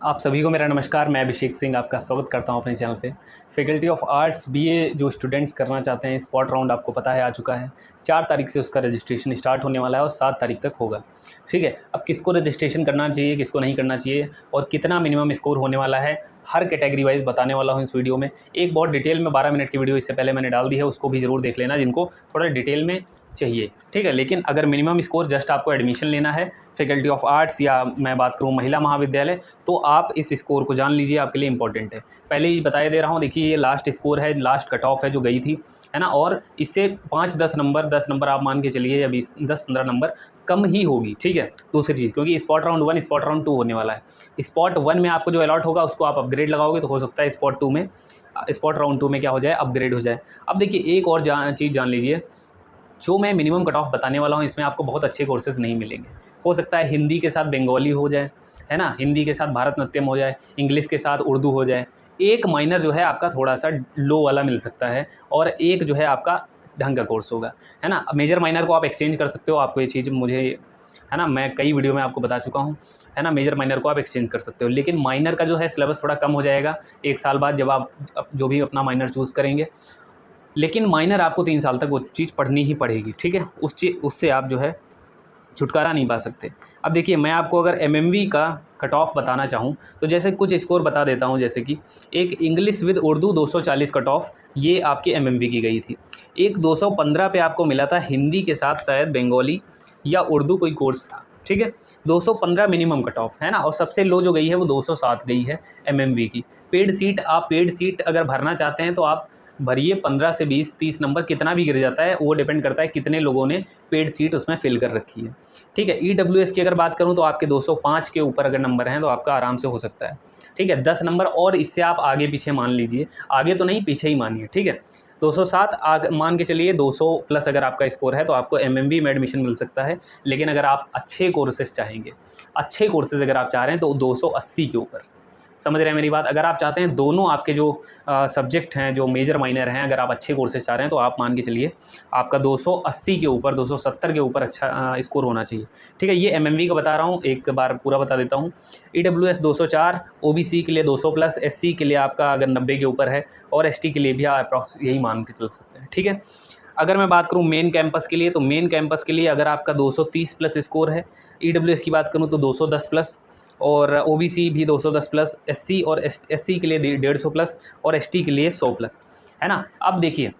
आप सभी को मेरा नमस्कार। मैं अभिषेक सिंह आपका स्वागत करता हूं अपने चैनल पे। फैकल्टी ऑफ आर्ट्स बीए जो स्टूडेंट्स करना चाहते हैं, स्पॉट राउंड आपको पता है आ चुका है। 4 तारीख से उसका रजिस्ट्रेशन स्टार्ट होने वाला है और 7 तारीख तक होगा। ठीक है, अब किसको रजिस्ट्रेशन करना चाहिए, किसको नहीं करना चाहिए और कितना मिनिमम स्कोर होने वाला है, हर कैटेगरी वाइज बताने वाला हूँ इस वीडियो में। एक बहुत डिटेल में 12 मिनट की वीडियो इससे पहले मैंने डाल दी है, उसको भी ज़रूर देख लेना जिनको थोड़ा डिटेल में चाहिए। ठीक है, लेकिन अगर मिनिमम स्कोर जस्ट आपको एडमिशन लेना है फैकल्टी ऑफ आर्ट्स या मैं बात करूँ महिला महाविद्यालय, तो आप इस स्कोर को जान लीजिए, आपके लिए इंपॉर्टेंट है। पहले ही बताया दे रहा हूँ, देखिए ये लास्ट स्कोर है, लास्ट कट ऑफ है जो गई थी, है ना। और इससे 5-10 नंबर, 10 नंबर आप मान के चलिए या 10-15 नंबर कम ही होगी। ठीक है, दूसरी चीज़, क्योंकि स्पॉट राउंड 1 स्पॉट राउंड 2 होने वाला है। स्पॉट 1 में आपको जो अलॉट होगा उसको आप अपग्रेड लगाओगे तो हो सकता है स्पॉट राउंड 2 में क्या हो जाए, अपग्रेड हो जाए। अब देखिए एक और चीज़ जान लीजिए, जो मैं मिनिमम कट ऑफ बताने वाला हूँ इसमें आपको बहुत अच्छे कोर्सेज़ नहीं मिलेंगे। हो सकता है हिंदी के साथ बंगाली हो जाए, है ना, हिंदी के साथ भारतनाट्यम हो जाए, इंग्लिश के साथ उर्दू हो जाए। एक माइनर जो है आपका थोड़ा सा लो वाला मिल सकता है और एक जो है आपका ढंग का कोर्स होगा, है ना। मेजर माइनर को आप एक्सचेंज कर सकते हो, आपको ये चीज़ मुझे, है ना, मैं कई वीडियो में आपको बता चुका हूँ, है ना। मेजर माइनर को आप एक्सचेंज कर सकते हो, लेकिन माइनर का जो है सिलेबस थोड़ा कम हो जाएगा 1 साल बाद जब आप जो भी अपना माइनर चूज़ करेंगे। लेकिन माइनर आपको 3 साल तक वो चीज़ पढ़नी ही पड़ेगी। ठीक है, उससे आप जो है छुटकारा नहीं पा सकते। अब देखिए मैं आपको अगर एमएमवी का कट ऑफ बताना चाहूँ तो जैसे कुछ स्कोर बता देता हूँ, जैसे कि एक English with Urdu 240 cut off, ये आपकी एमएमवी की गई थी। एक 215 पे आपको मिला था हिंदी के साथ शायद बंगाली या उर्दू कोई कोर्स था। ठीक है, 215 मिनिमम कट ऑफ है ना, और सबसे लो जो गई है वो 207 गई है एमएमवी की। पेड सीट अगर भरना चाहते हैं तो आप भरिए, 15 से 20-30 नंबर कितना भी गिर जाता है, वो डिपेंड करता है कितने लोगों ने पेड सीट उसमें फिल कर रखी है। ठीक है, ईडब्ल्यूएस की अगर बात करूं तो आपके 205 के ऊपर अगर नंबर हैं तो आपका आराम से हो सकता है। ठीक है, 10 नंबर और इससे आप आगे पीछे मान लीजिए, आगे तो नहीं पीछे ही मानिए। ठीक है, 207 मान के चलिए, 200 प्लस अगर आपका स्कोर है तो आपको एमएमवी में एडमिशन मिल सकता है। लेकिन अगर आप अच्छे कोर्सेज चाहेंगे, अच्छे कोर्सेज अगर आप चाह रहे हैं तो 280 के ऊपर, समझ रहे हैं मेरी बात। अगर आप चाहते हैं दोनों आपके जो सब्जेक्ट हैं, जो मेजर माइनर हैं, अगर आप अच्छे कोर्सेज चाह रहे हैं तो आप मान के चलिए आपका 280 के ऊपर, 270 के ऊपर अच्छा स्कोर होना चाहिए। ठीक है, ये एमएमवी का बता रहा हूँ, एक बार पूरा बता देता हूँ। ईडब्ल्यूएस 204, ओबीसी के लिए 200 प्लस, एससी के लिए आपका अगर 90 के ऊपर है और एसटी के लिए भी आप अप्रॉक्स यही मान के चल सकते हैं। ठीक है, अगर मैं बात करूँ मेन कैंपस के लिए, तो मेन कैंपस के लिए अगर आपका 230 प्लस स्कोर है, ईडब्ल्यूएस की बात करूँ तो 210 प्लस, और ओबीसी भी 210 प्लस, एससी और एससी के लिए 150 प्लस और एसटी के लिए 100 प्लस, है ना। अब देखिए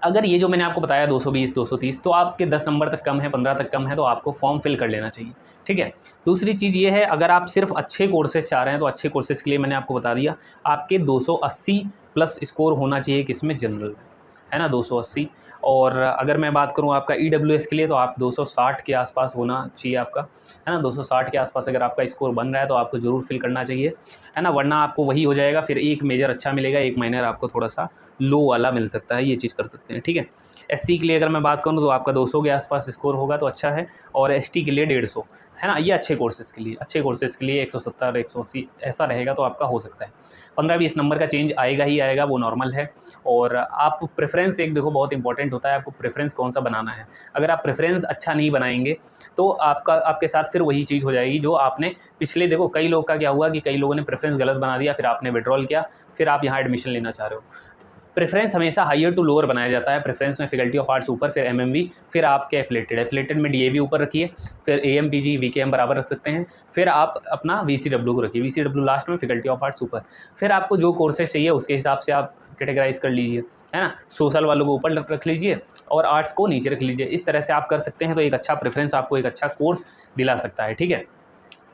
अगर ये जो मैंने आपको बताया 220 230, तो आपके 10 नंबर तक कम है, 15 तक कम है, तो आपको फॉर्म फिल कर लेना चाहिए। ठीक है, दूसरी चीज़ ये है, अगर आप सिर्फ अच्छे कोर्सेज चाह रहे हैं तो अच्छे कोर्सेज के लिए मैंने आपको बता दिया, आपके 280 प्लस स्कोर होना चाहिए, किसमें, जनरल में, है ना, 280। और अगर मैं बात करूं आपका ईडब्ल्यूएस के लिए तो आप 260 के आसपास होना चाहिए आपका, है ना। 260 के आसपास अगर आपका स्कोर बन रहा है तो आपको ज़रूर फिल करना चाहिए, है ना, वरना आपको वही हो जाएगा, फिर एक मेजर अच्छा मिलेगा, एक माइनर आपको थोड़ा सा लो वाला मिल सकता है, ये चीज़ कर सकते हैं। ठीक है, एससी के लिए अगर मैं बात करूँ तो आपका 200 के आसपास स्कोर होगा तो अच्छा है, और एसटी के लिए 150, है ना। ये अच्छे कोर्सेज़ के लिए, अच्छे कोर्सेज़ के लिए 170 180 ऐसा रहेगा तो आपका हो सकता है। 15-20 नंबर का चेंज आएगा ही आएगा, वो नॉर्मल है। और आप प्रेफरेंस, एक देखो बहुत इंपॉर्टेंट होता है, आपको प्रेफरेंस कौन सा बनाना है। अगर आप प्रेफरेंस अच्छा नहीं बनाएंगे तो आपके साथ फिर वही चीज़ हो जाएगी जो आपने पिछले, देखो कई लोग का क्या हुआ कि कई लोगों ने प्रेफरेंस गलत बना दिया, फिर आपने विड्रॉल किया, फिर आप यहाँ एडमिशन लेना चाह रहे हो। प्रेफरेंस हमेशा हायर टू लोअर बनाया जाता है। प्रेफरेंस में फैकल्टी ऑफ आर्ट्स ऊपर, फिर एमएमवी, फिर आपके एफिलेटेड में डीएवी ऊपर रखिए, फिर एएमपीजी वीकेएम बराबर रख सकते हैं, फिर आप अपना वीसीडब्ल्यू को रखिए, वीसीडब्ल्यू लास्ट में, फैकल्टी ऑफ आर्ट्स ऊपर। फिर आपको जो कोर्सेज चाहिए उसके हिसाब से आप कैटेगराइज कर लीजिए, है ना। सोशल वालों को ऊपर रख लीजिए और आर्ट्स को नीचे रख लीजिए, इस तरह से आप कर सकते हैं। तो एक अच्छा प्रेफरेंस आपको एक अच्छा कोर्स दिला सकता है। ठीक है,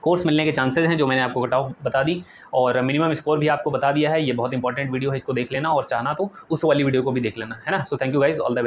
कोर्स मिलने के चांसेस हैं जो मैंने आपको कट ऑफ बता दी, और मिनिमम स्कोर भी आपको बता दिया है। ये बहुत इंपॉर्टेंट वीडियो है, इसको देख लेना, और चाहना तो उस वाली वीडियो को भी देख लेना, है ना। So thank you guys, all the very